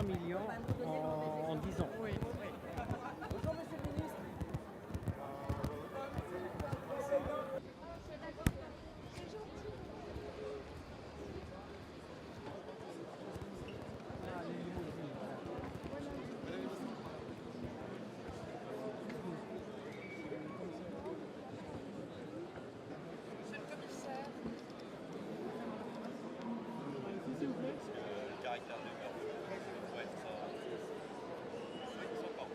millions en 10 ans. Oui, oui. Bonjour Monsieur le Ministre. Monsieur le commissaire. Le caractère de merde. Ouais, ça. Ça part.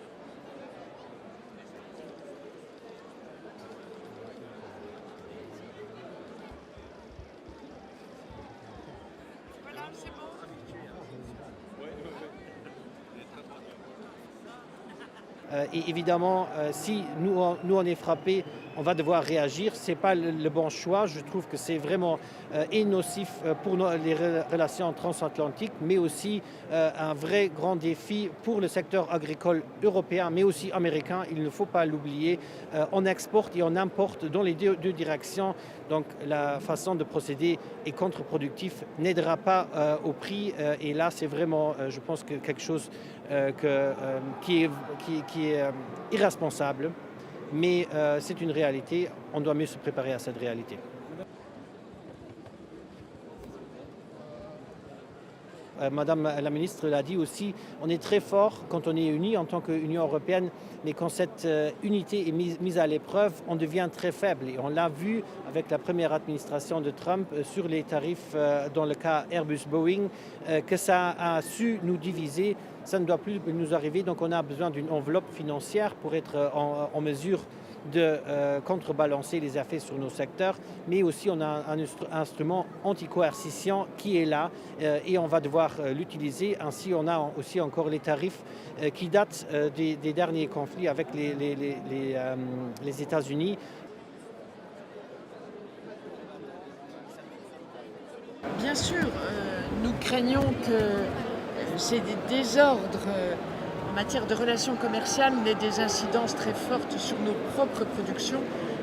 Voilà, c'est bon. Et évidemment, si nous on est frappé, on va devoir réagir. Ce n'est pas le bon choix. Je trouve que c'est vraiment nocif pour les relations transatlantiques, mais aussi un vrai grand défi pour le secteur agricole européen, mais aussi américain. Il ne faut pas l'oublier. On exporte et on importe dans les deux directions. Donc la façon de procéder est contre-productive, n'aidera pas au prix. Et là, c'est vraiment, je pense, que quelque chose qui est irresponsable. Mais c'est une réalité, on doit mieux se préparer à cette réalité. Madame la ministre l'a dit aussi, on est très fort quand on est unis en tant qu'Union européenne, mais quand cette unité est mise à l'épreuve, on devient très faible. Et on l'a vu avec la première administration de Trump sur les tarifs dans le cas Airbus-Boeing, que ça a su nous diviser. Ça ne doit plus nous arriver, donc on a besoin d'une enveloppe financière pour être en mesure de contrebalancer les effets sur nos secteurs, mais aussi on a un instrument anti-coercition qui est là et on va devoir l'utiliser. Ainsi, on a aussi encore les tarifs qui datent des derniers conflits avec les États-Unis. Bien sûr, nous craignons que ces désordres en matière de relations commerciales n'aient des incidences très fortes sur nos propres productions.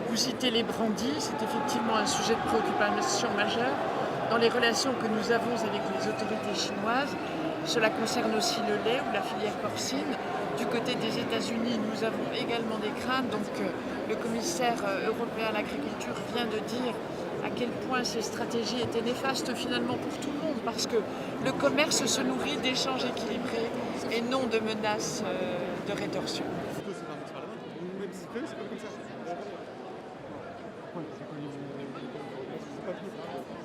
Vous citez les brandis, c'est effectivement un sujet de préoccupation majeure dans les relations que nous avons avec les autorités chinoises. Cela concerne aussi le lait ou la filière porcine. Du côté des États-Unis, nous avons également des craintes. Donc le commissaire européen à l'agriculture vient de dire à quel point ces stratégies étaient néfastes finalement pour tout le monde, parce que le commerce se nourrit d'échanges équilibrés et non de menaces de rétorsion. C'est pas